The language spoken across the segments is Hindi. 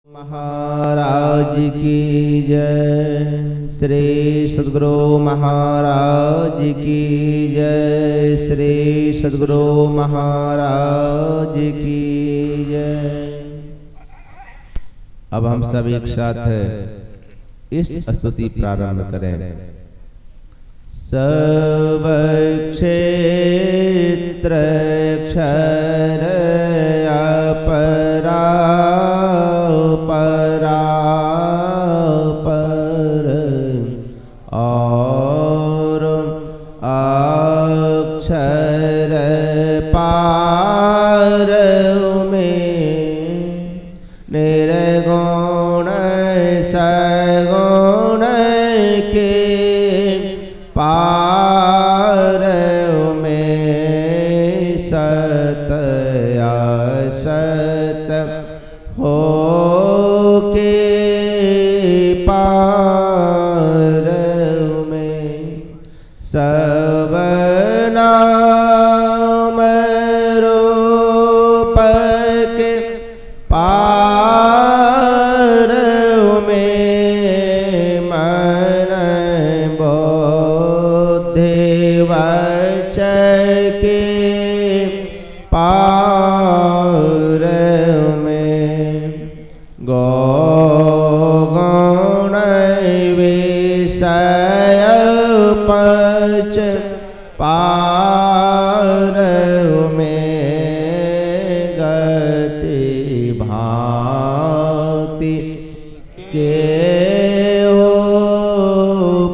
महाराज की जय। श्री सद्गुरु महाराज की जय। श्री सद्गुरु महाराज की जय। अब हम सब एक साथ इस स्तुति प्रारंभ करें। सब क्षेत्र क्षर अपरा परापर और अक्षर पार में निर्गुण सगुण के पार में सत असत हो के पार में सब नाम रूप के पार में मन बुद्धि वचन के पार में गौण विषय पंच पार में गति भांति के हो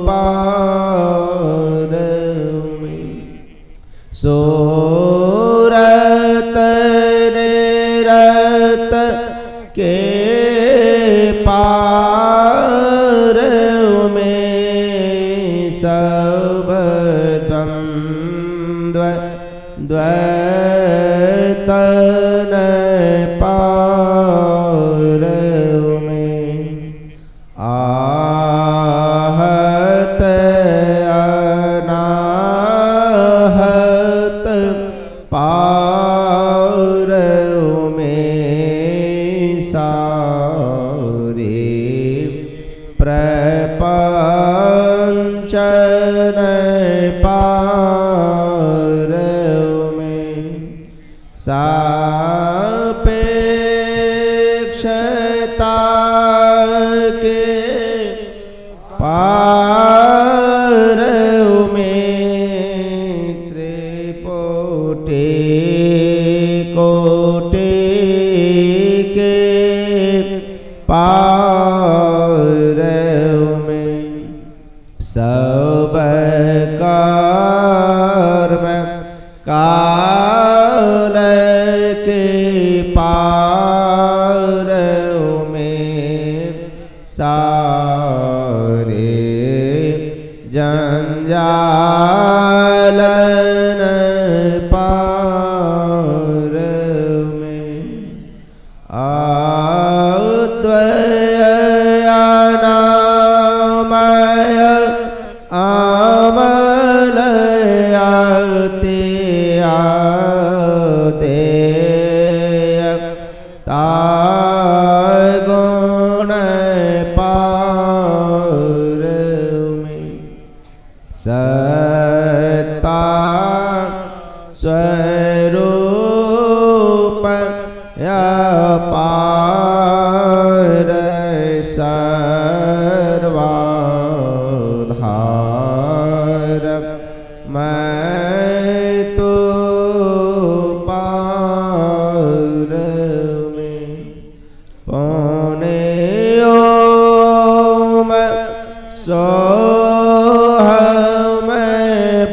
पार में सूरत निरत के पार में सब द्वंद्व द्वैतन पार में आहत अनाहत पार में सारे प्रपंचन पार में सापेक्षता के पार में त्रिपुटी कोटि के पार में सब कर्म काल के पार में सारे जंजालन पार में अद्वय अनामय अमलय अतेय तागुण पार में सत्ता स्वरूप अपार सर्वाधार मैं तो पार में पौने ओम सोहम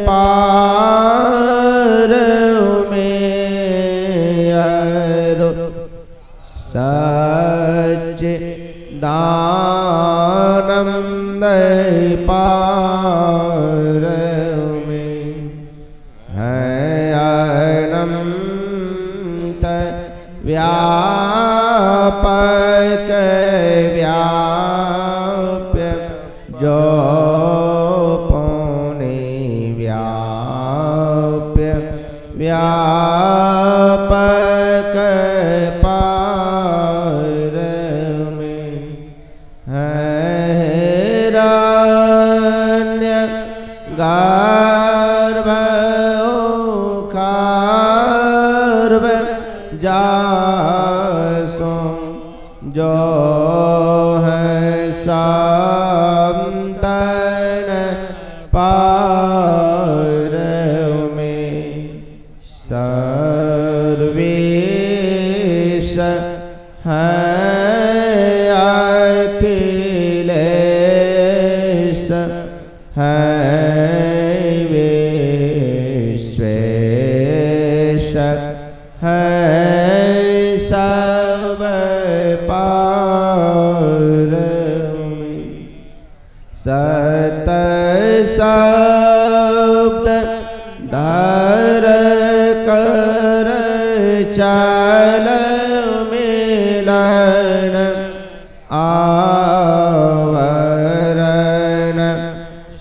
पार में सच्चिदानंद पार में है अनंत व्यापक व्याप्य जो पौने व्याप्य व्यापक पार जो है संतन पार में सर्वेश है अखिलेश है विश्वेश है सब पार में सत शब्द धर कर चल मिलन आवरण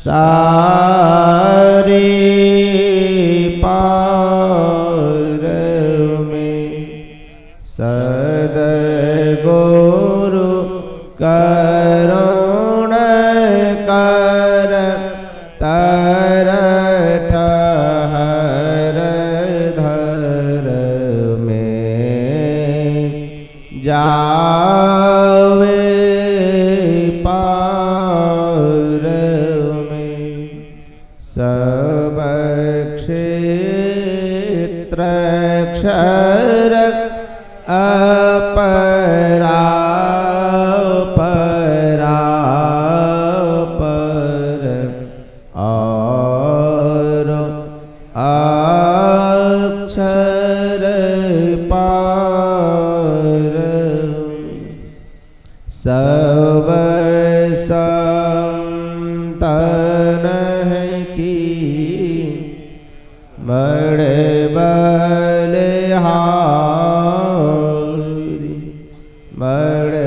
सारी पार में सद्गुरु करुण कर तर ठहर धर में जावे पार में सब क्षेत्र क्षर अपरा पर और अक्षर पार सब संतन की बड़े बलिहारी बड़े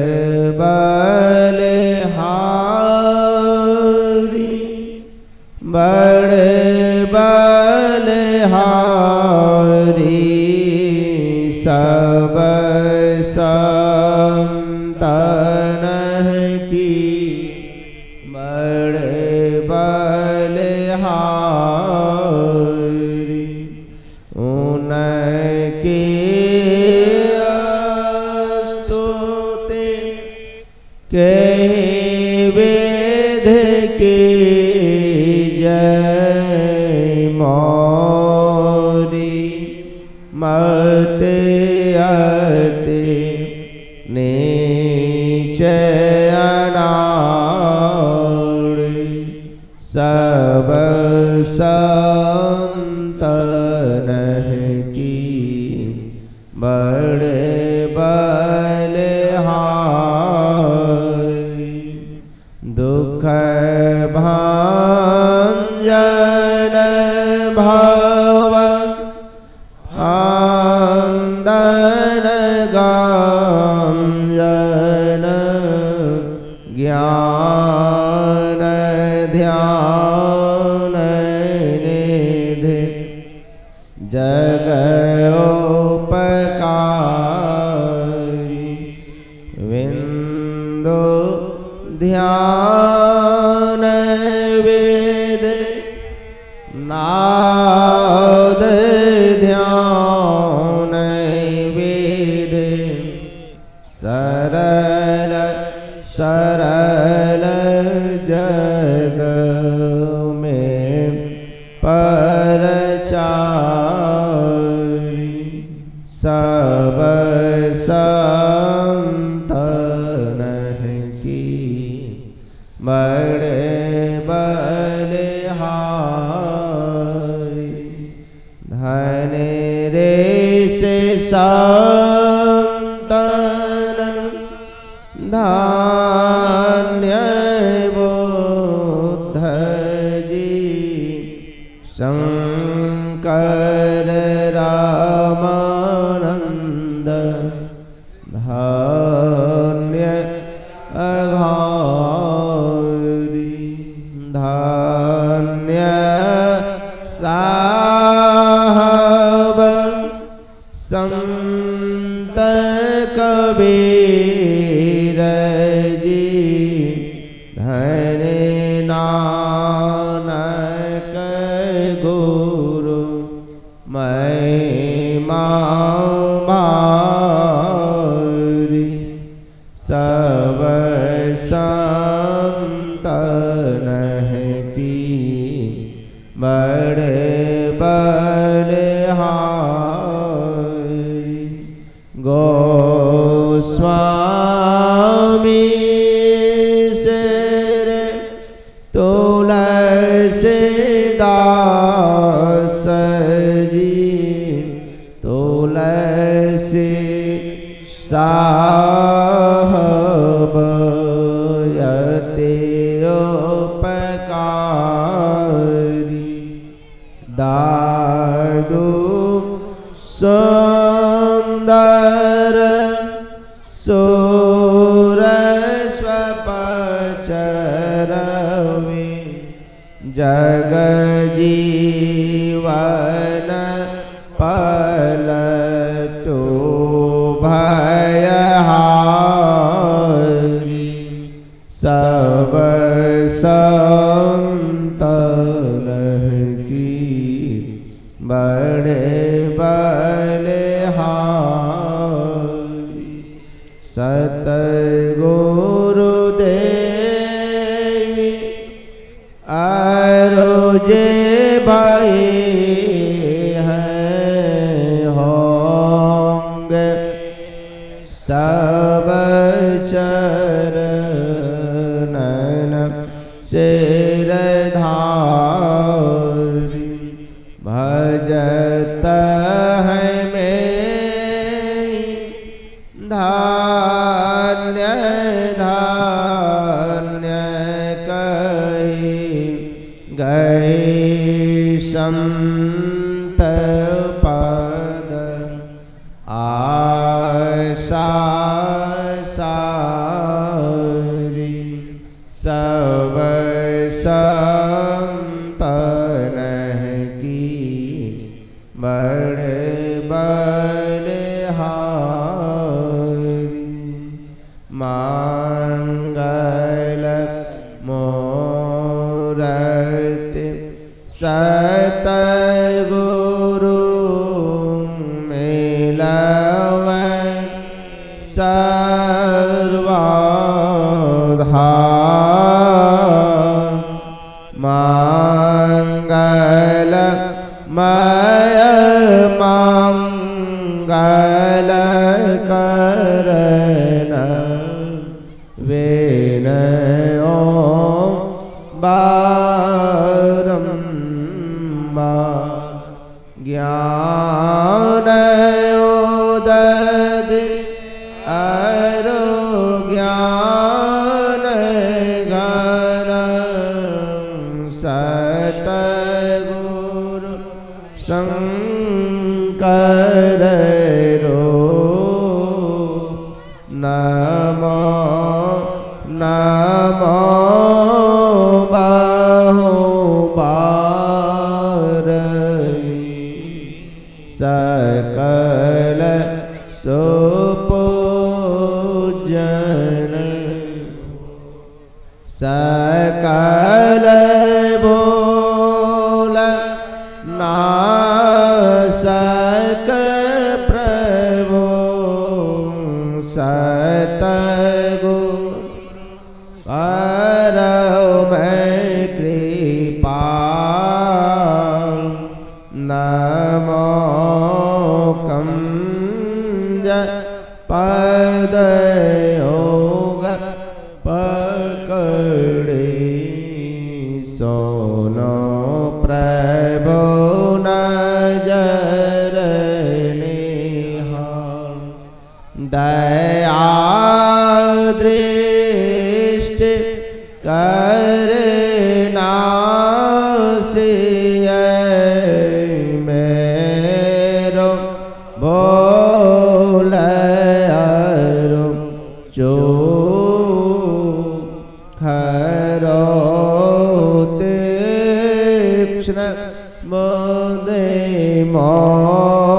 बलिहारी बड़े बलिहारी सब संतन की बड़े बलिहारी उनकी स्तुति के वेद की जय मोरी मत अति नीचे अनाड़ी सब संतन की बड़े बलिहारी दुख भांजन भव आंदन गांजन ज्ञान ध्यान निधि जगोपकारी विंदु ध्यान वेद नाद ध्यान वेद सरल सरल जग में परचारी सब संतन की बड़े बलिहारी धन रे से संतन धान्य बुद्ध जी शंकर रामानंद धान्य अघारी धान्य साहब संत कबीर जी धन नानक गुरु महिमा भारी सब संतन की बड़े बलिहारी। गोस्वामी सिर तुलसीदास जी, तुलसी साहब यति उपकारी। दादू सुंदर सुरस्वपचरवी, जग जीवन पलटू भयहारी। सब संतन की बड़े बलिहारी। सतगुरुदेवी आरोजे भाई हैं होंगे सब चरणन सिरधारी। भजत है में धान्य धान्य कही गई संत पद। आशा सारी सब संतन की बड़े बलिहारी। मंगल मूर्ति सतगुरु मिलवै सर्वधाम। मंगल मय मंगल करन विनयो बारंबार। ज्ञान उदद ज्ञान गण सतगुरु शंकर रो। नमो नमो बहुबारई। सकल सुपूजन सकल बोल नासक प्रभु। सतगुरु परम कृपा। नमो कंज पद योग पकड़े। सोनो प्रभु नजर निहार। दया दृष्टि करना सिय मेरो बोल जो खरो तीक्ष्ण मोदे मोरिना।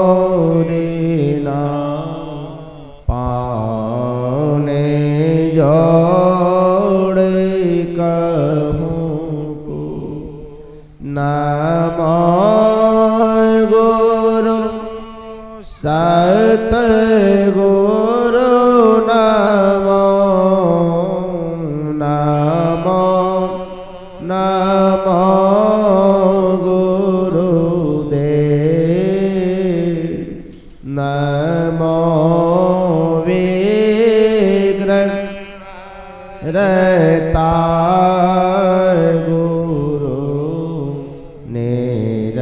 पाने जोड़ कहूँ को नमो गुरु सतगुरु नमो रहता गुरु निर्मल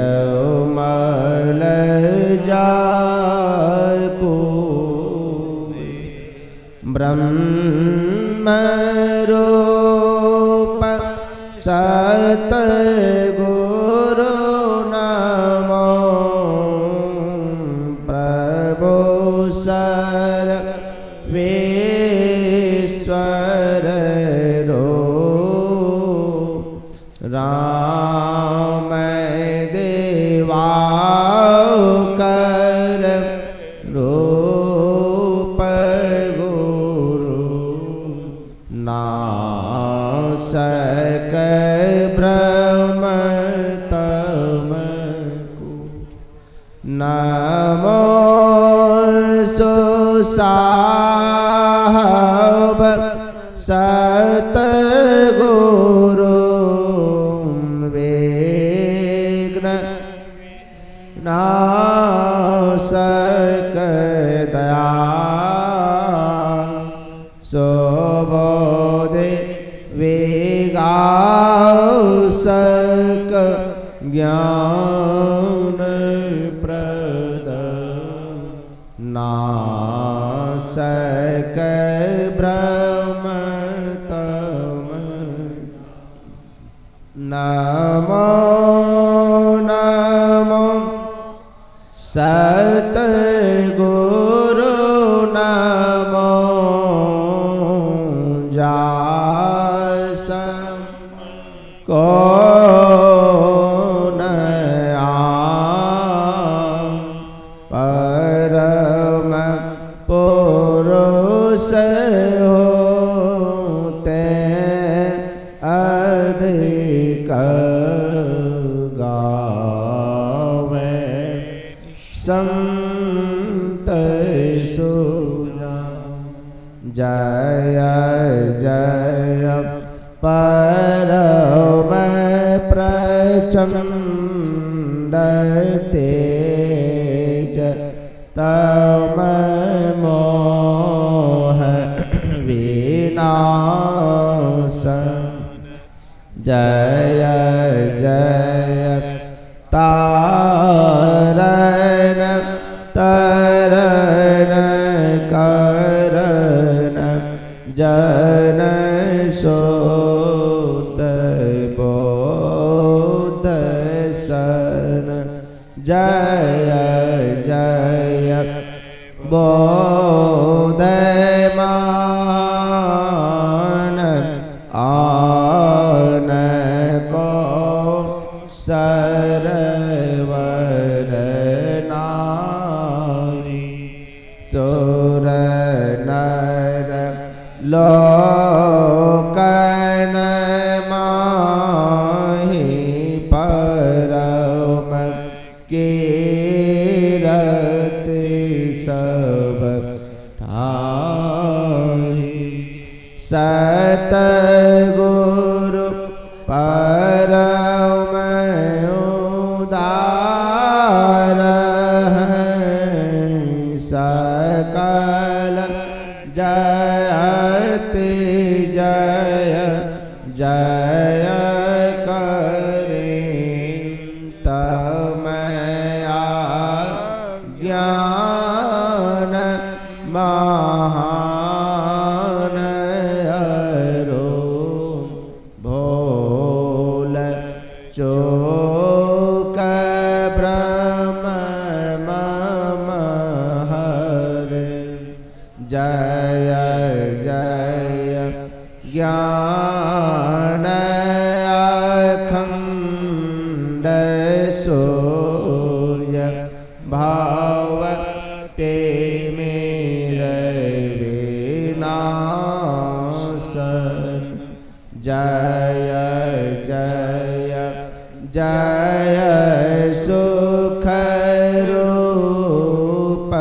जाय को ब्रह्म रूप सतगुरु नमो प्रभु सर्वेश्वर रो राम देवाकर रूप गुरु नासक ब्रह्म तमको नमो सुसाहब सतगुरु विघ्न नाशक दया सुबोधि विगासक ज्ञान प्रद नासक ब्रह्म तम नमो नमो सतगुरु नमो जासम को परम पुरुष होते अधिक गावे संत सुना जय जय परम प्रचंड तेज तम मोह विनाश जय जय तारण तरन करन जन सोत बोध सन जय जय बोधमान आन को सरवर नारी सुर नर लोकन माहि परम कीरत सब ठाहि सतगुरु परम उदार सकल जयति जय जय करे तमया ज्ञान महान अरो भोल चोक ब्रह्म मम हर जय जय ज्ञान अखंड सूर्य भाव ते मेरे विनाश जय जय जय सुख रूप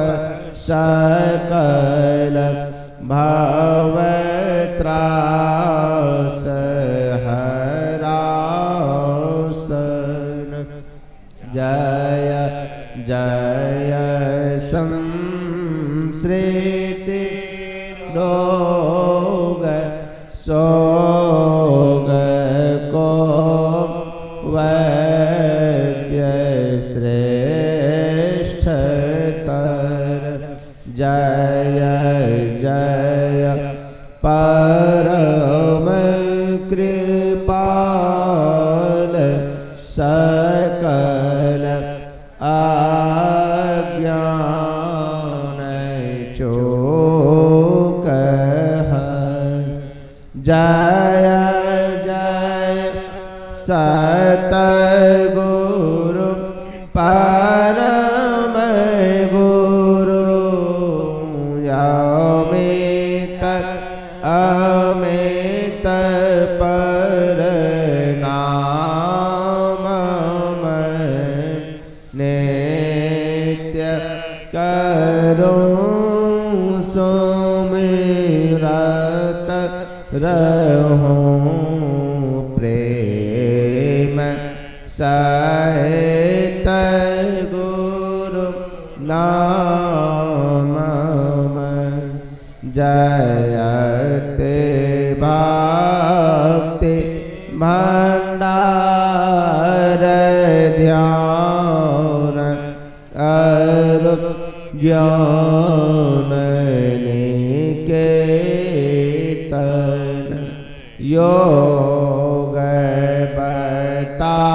सकल भवत्रास हरासन जय जय संसृति रोग सोग को वैद्य श्रेष्ठ तर। जय जय परम कृपाल सकल आज्ञान चूक है। जय जय सतगुरु परम गुरु अमित अमित पर नाम नित्य करूं सुमिरत रहूं प्रेम सहित गुरु नाम। जयते भक्ति भंडार ध्यान अरु ज्ञान निकेतन। योग बतावन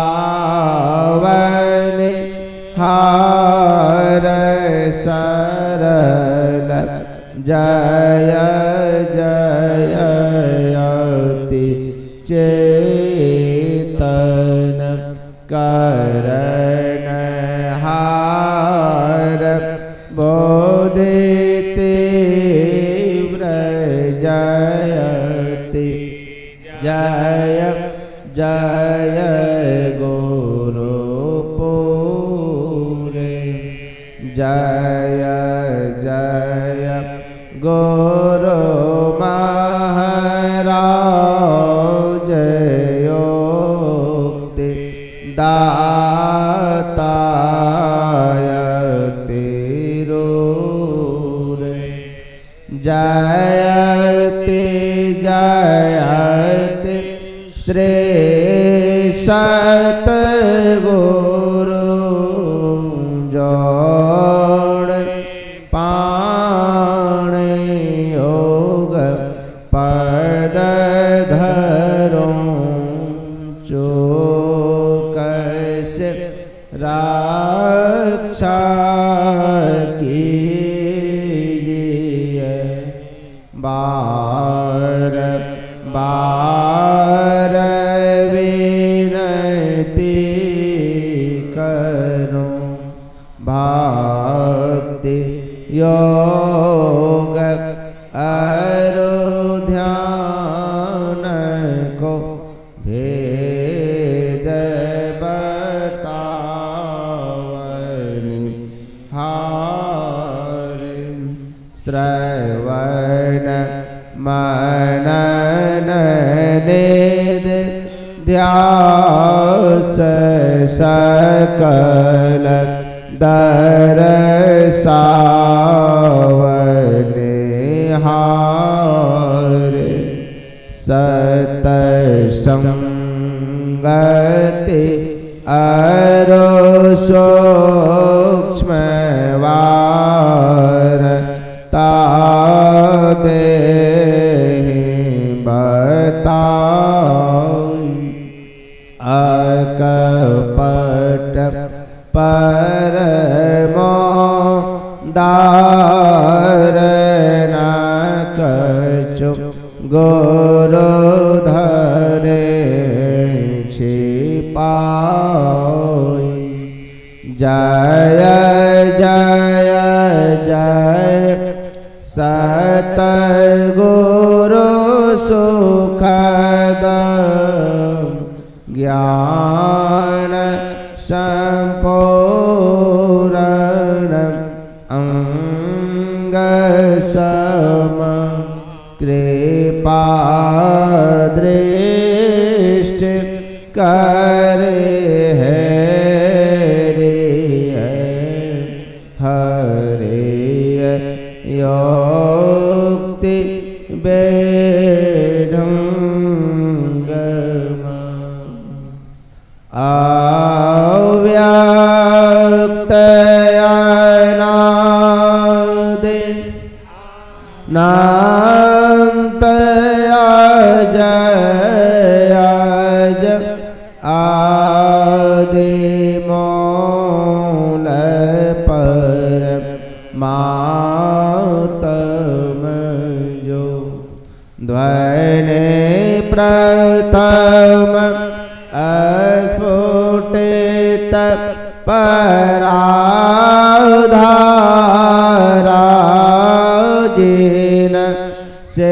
हार सरल। जय जय अति चेतन करण हार बोधि तीव्र। जयति जय जय गुरुपुरे। जय जय गुरु महाराज योक्ति दातायति रूरे। जयति जयति श्री सतगुरु जोड़ पाणि योग पद धरों चौकस रक्षा कीजिए। बार बार विनती करूं भक्ति योग अरु ध्यान को भेद बतावनि हार। श्रवण मनन निध ध्यास सकल दरसावने हार। सतसंगति अरो सूक्ष्म वार तादे बताई। अकपट परमो दारण कछु गुरु धरे छिपाई। जय जय जय सतगुरु सुखद ज्ञान संपूर्ण अंग सम कृपा दृष्टि करे है हरे योक्ति बेढं प्रथम अस्फुटित पराधारा जिन से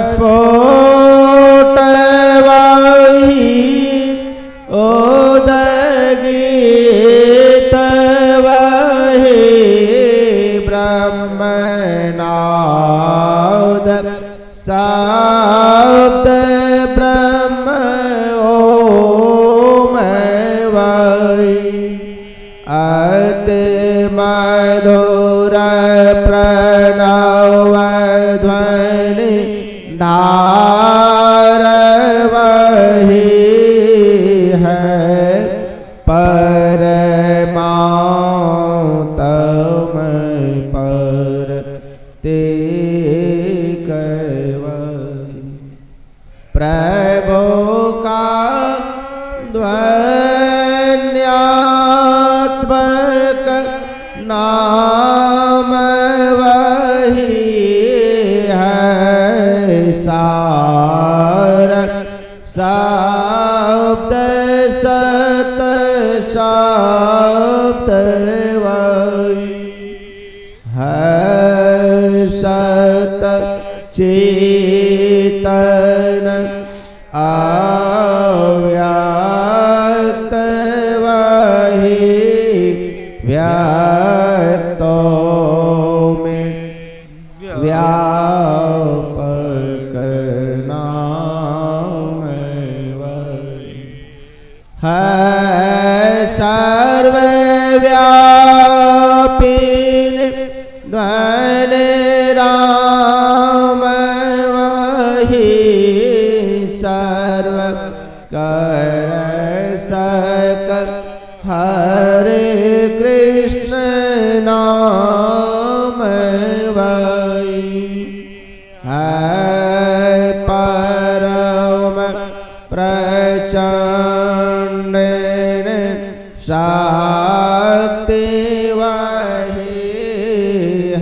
स्फोट वही उदगीत वही ब्रह्मनाद शब्द ब्रह्म ओम वही अति मधुर प्रणव ध्वनि धार वही है परमात्म पर तेक प्रभु का ध्वन्यात्मक नाम वही सार शब्द सत शब्द वही है सत चेतन अव्यक्त वही व्यक्तों में व्यापक नाम वही है सर्वव्यापी ध्वनि राम वही सर्व कर सक हरे कृष्ण नाम वही है परम प्रचंड शक्ति वही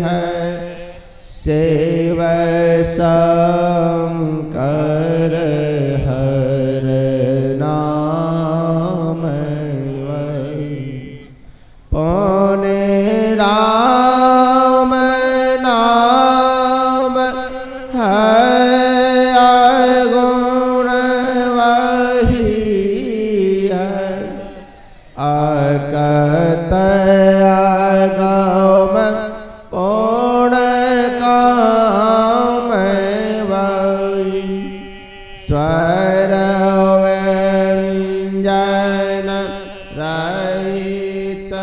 है शिव शंकर हर नाम वही पौने राम नाम है गुण वही है अकत अगम पूर्ण काम वही स्वर व्यंजन रहित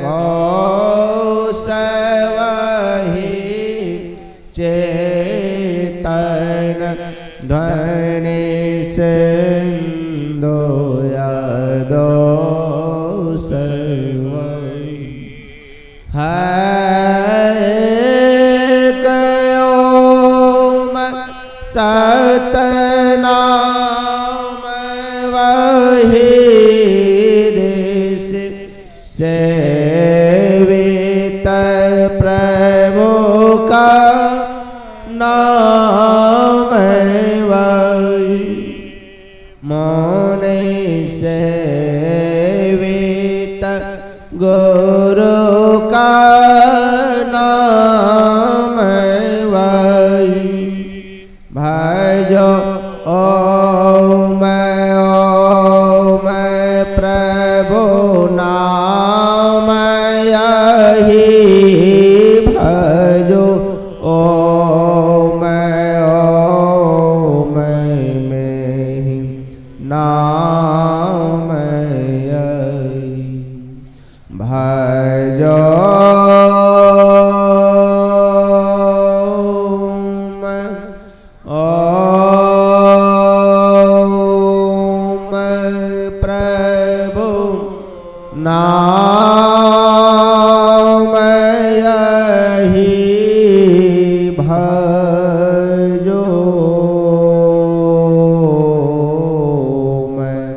घोष वही चेतन ध्वनि सिंधु दोष वही है ओम सतनाम वही सेवित प्रभु का नाम वही मौन सेवित गुरु का नाम वही भजो ओम ओम प्रभु नाम यही भजो ओम ओम में नाम यही भजो नाम यही भजो मैं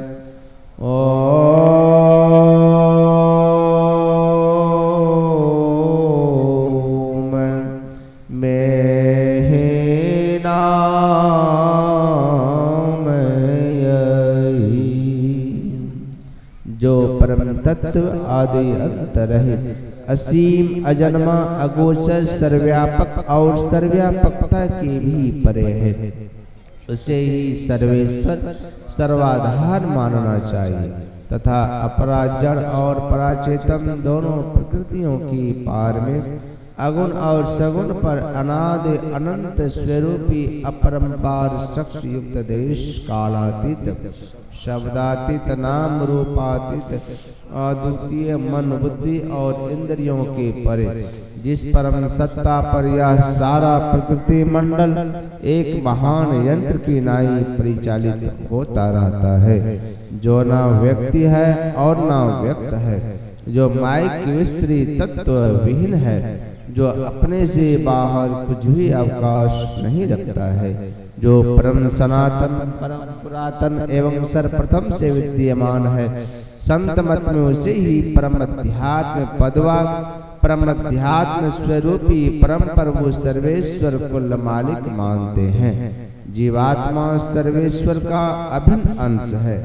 जो परम तत्व आदि अंत रहित असीम अजन्मा अगोचर सर्वव्यापक और सर्वव्यापकता के भी परे है, उसे ही सर्वेश्वर सर्वाधार मानना चाहिए तथा अपरा जड़ और पराचेतन दोनों प्रकृतियों की पार में अगुण और सगुण पर अनादि अनंत स्वरूपी अपरंपार शक्ति युक्त देश कालातीत शब्दातीत नाम रूपातीत अद्वितीय मन बुद्धि और इंद्रियों के परे जिस परम सत्ता पर यह सारा प्रकृति मंडल एक महान यंत्र की नाई परिचालित होता रहता है, जो न व्यक्ति है और न व्यक्त है, जो माइक विस्त्री तत्व विहीन है, जो अपने से बाहर कुछ भी अवकाश नहीं रखता है, जो परम सनातन परम पुरातन एवं सर्वप्रथम से विद्यमान है। संत मत में उसे ही परम अध्यात्म पदवा परम अध्यात्म स्वरूपी परम प्रभु सर्वेश्वर कुल मालिक मानते हैं। जीवात्मा सर्वेश्वर का अभिन्न अंश है,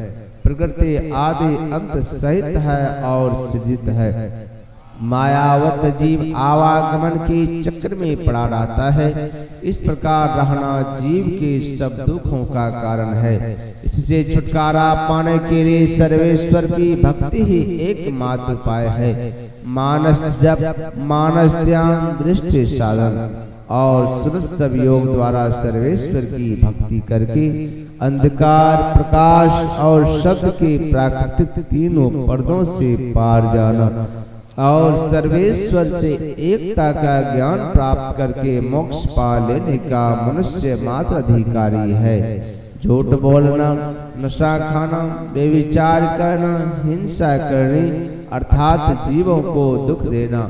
प्रकृति आदि अंत सहित है और सृजित है। मायावत जीव आवागमन के चक्र में पड़ा रहता है। इस प्रकार रहना जीव के सब दुखों का कारण है। इससे छुटकारा पाने के लिए सर्वेश्वर की भक्ति ही एकमात्र उपाय है। मानस जप, मानस ध्यान, दृष्टि साधन और सुरत सब योग द्वारा सर्वेश्वर की भक्ति करके अंधकार, प्रकाश और शब्द के प्राकृतिक तीनों पर्दों से पार जाना और सर्वेश्वर से एकता का ज्ञान प्राप्त करके मोक्ष पा लेने का मनुष्य मात्र अधिकारी है। झूठ बोलना, नशा खाना, बेविचार करना, हिंसा करनी अर्थात जीवों को दुख देना,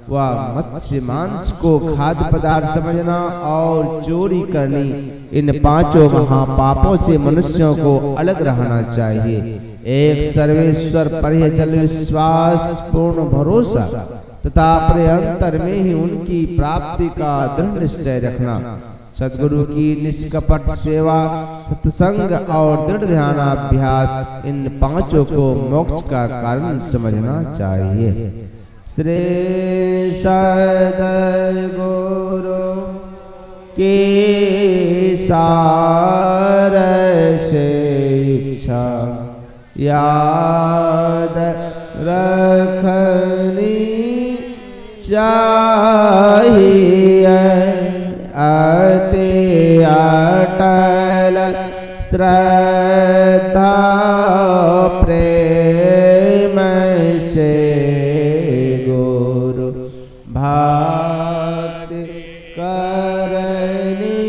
व मत्स्य मांस को खाद्य पदार्थ समझना और चोरी करनी, इन पांचों महापापों से मनुष्यों को अलग रहना चाहिए। एक सर्वेश्वर पर ही चल विश्वास, पूर्ण भरोसा तथा अपने अंतर में ही उनकी प्राप्ति का दृढ़ निश्चय रखना, सद्गुरु की निष्कपट सेवा, सत्संग और दृढ़ ध्यानाभ्यास, इन पांचों को मोक्ष का कारण समझना चाहिए। श्री सद्गुरु के सार से इच्छा याद रखनी चाहिए, अति अटल श्रद्धा प्रेम से गुरु भक्ति करनी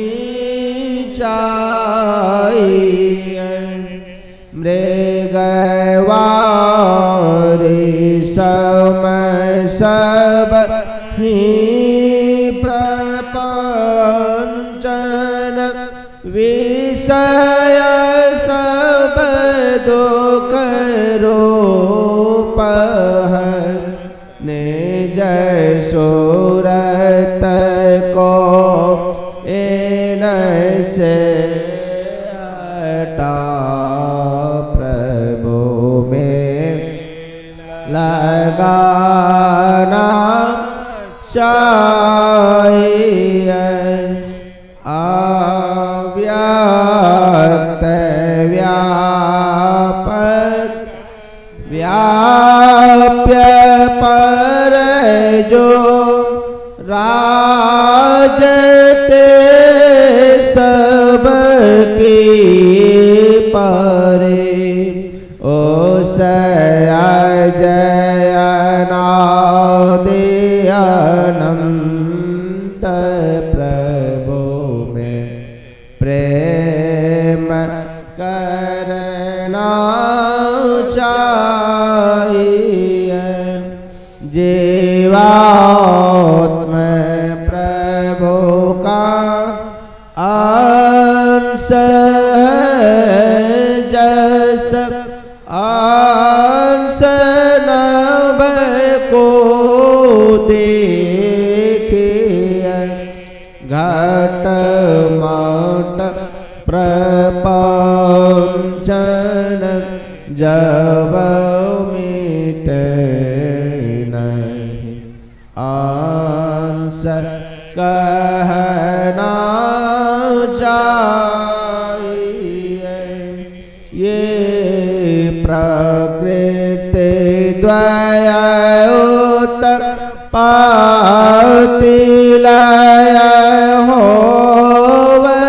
चाहिए। मृगवारी सम सब ही प्रपंचन विषय सब दुख रूप है, निज सूरत को इन से हटा प्रभु में लगाना चाहिए। अव्यक्त व्यापक व्याप्य पर जो राजते सबकी परे, ओ जयनादि अनंत प्रभु में प्रेम करना चाहिए। जीवात्म प्रभु का अंश जस अंश नभ को देखिए, घट मट प्रपंचन जब नहीं अंश कहना चाहिए। ये प्रकृति द्वयोत पाति लय होवे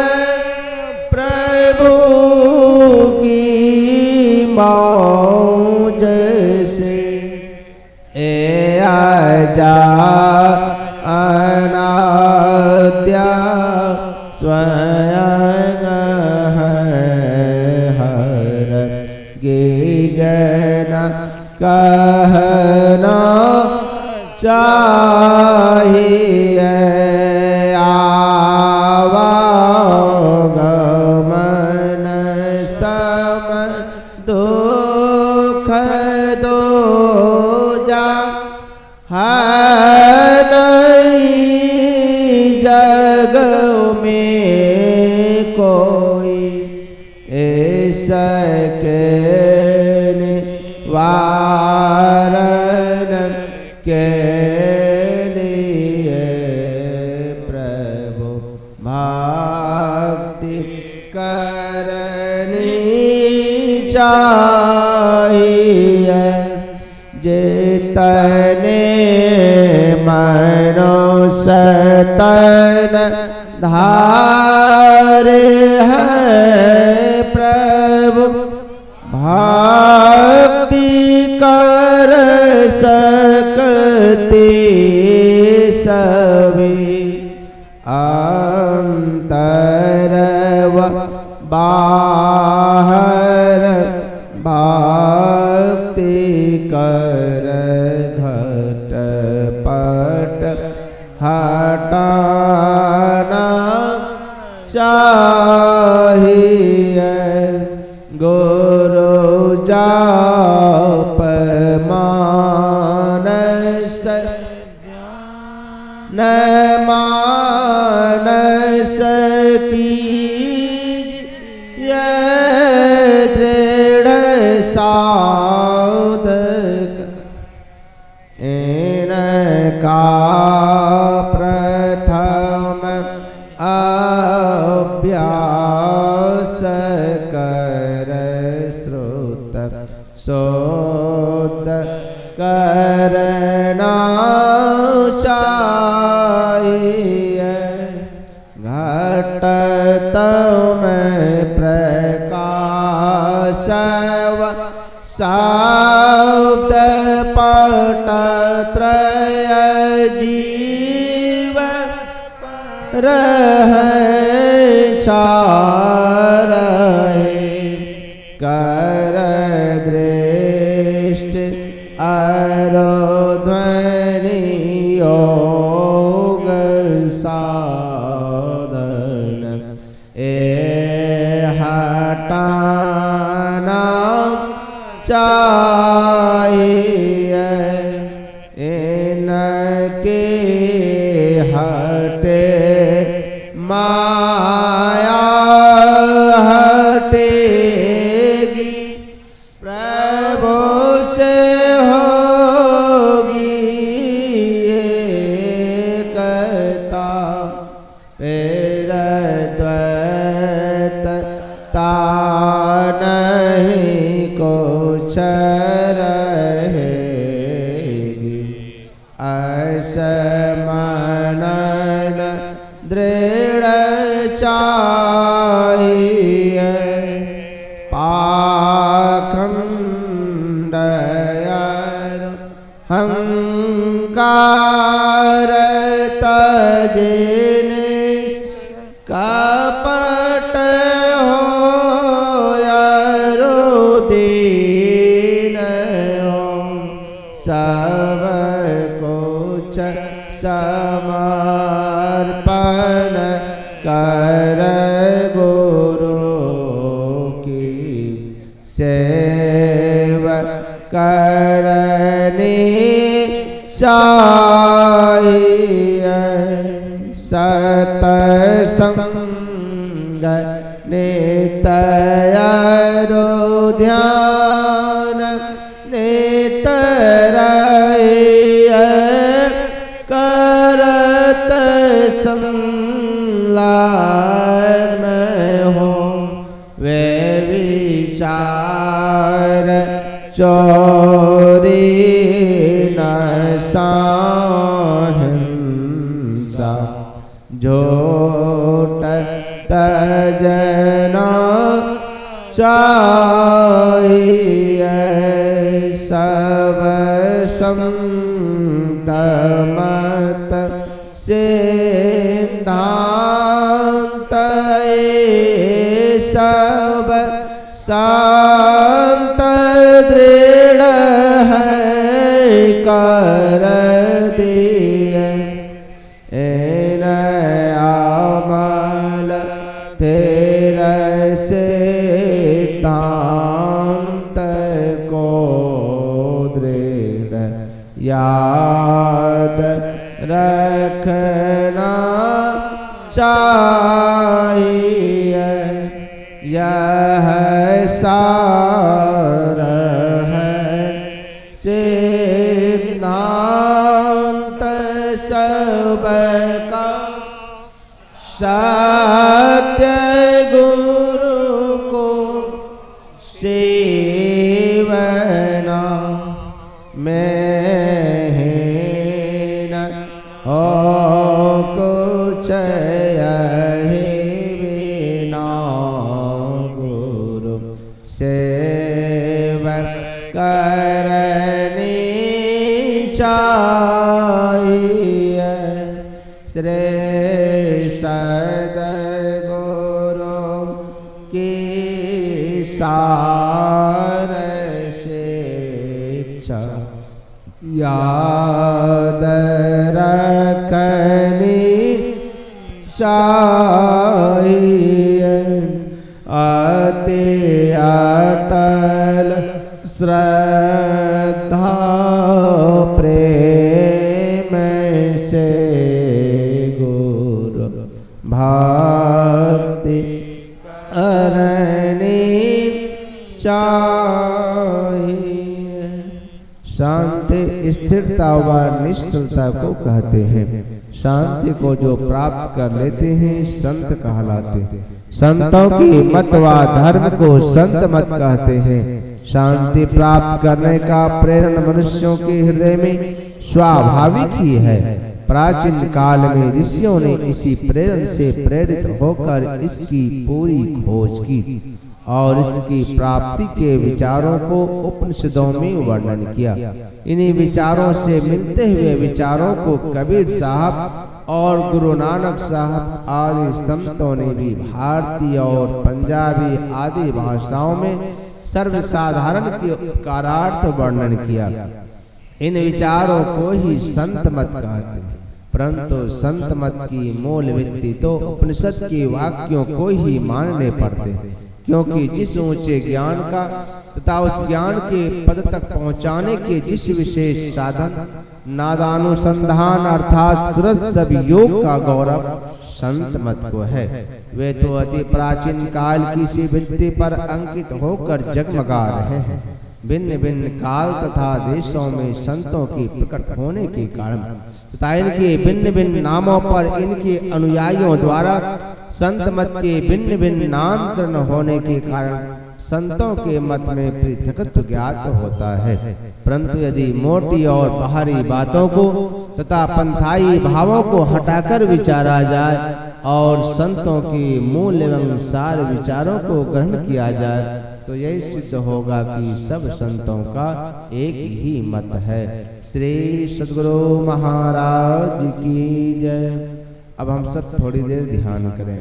प्रभु की मौज से। ए आजा अनाद्या स्वयं हर गिरन कहना चाहिए। आवागमन सम दुख दो जा है नहीं जग में कोई इसके निवारण के लिए प्रभु भक्ति करनी चाहिए। जितने मनुष्य तन धारे हैं प्रभु भक्ति कर सकते सभी। अंतर व बाहर भक्ति कर घट पट हटाना चाहिए। गुरु जाप मानस न मानस की ये दृढ़ साधक इनका प्रथम अभ्यास कर श्रुत शोध करना चाहिए। घट में प्रकाश शब्द पट त्रय जीव रहे छारे कर दृष्टि अरोध्वनि योग साधन ए हटाना चाहिए। इनके हटे माया हटेगी प्रभु से होगी एकता। फिर द्वैतता नहीं कुछ रहेगी। असमनन दृढ़ चाहिए। पाखंड हंकार तजने कपट हो दीन हो सब कुछ समर्पण कर गुरु की सेवा करनी चाहिए। सतसंग नित्य ध्यान नित्य चोरी न साहिंसा झूठ तजना चाहिए सब संत मत सिद्धांत सब संत दृढ़ है कर दिए अमल तेरा सिद्धांत को दृढ़ याद रखना चाहिए यह सार है सिद्धांत सबका सत्य गुरु को सेवना में हो कुछ बिना गुरु सेवक करनी चाहिए श्री सद्गुरु की सार शिक्षा याद रखनी चाहिए अति अटल श्रद्धा प्रेम से गुरु भक्ति करनी चाहिए। शांति स्थिरता व निश्चलता को कहते हैं। शांति को जो प्राप्त कर लेते हैं संत कहलाते हैं। संतों की मत व धर्म को संत मत कहते हैं। शांति प्राप्त करने का प्रेरण मनुष्यों के हृदय में स्वाभाविक ही है। प्राचीन काल में ऋषियों ने इसी प्रेरण से प्रेरित होकर इसकी पूरी खोज की और इसकी प्राप्ति के विचारों को उपनिषदों में वर्णन किया। इन्हीं विचारों से मिलते हुए विचारों को कबीर साहब और गुरु नानक साहब आदि संतों ने भी भारतीय और पंजाबी आदि भाषाओं में सर्वसाधारण के उपकारार्थ वर्णन किया। इन विचारों को ही संत मत कहते हैं, परंतु संत मत की मूल वित्ती तो उपनिषद के वाक्यों को ही मानने पड़ते हैं, क्योंकि जिस ऊंचे ज्ञान का तथा उस ज्ञान के पद तक पहुंचाने के जिस विशेष साधन नादानुसंधान अर्थात सुरत सब योग का गौरव संत मत को है, वे तो अति प्राचीन काल की सी वित्ती पर अंकित होकर जगमगा रहे हैं। भिन्न भिन्न काल तथा देशों में संतों के प्रकट होने के कारण तथा इनके भिन्न भिन्न नामों पर इनके अनुयायियों द्वारा संत मत के भिन्न भिन्न नामकरण होने के कारण संतों के मत में पृथकत्व ज्ञात होता है। परंतु यदि मोटी और बाहरी बातों को तथा पंथाई भावों को हटाकर विचारा जाए और संतों के मूल एवं सार विचारों को ग्रहण किया जाए तो यही सिद्ध होगा कि सब संतों का एक ही मत है। श्री सद्गुरु महाराज की जय। अब हम सब थोड़ी देर ध्यान करें।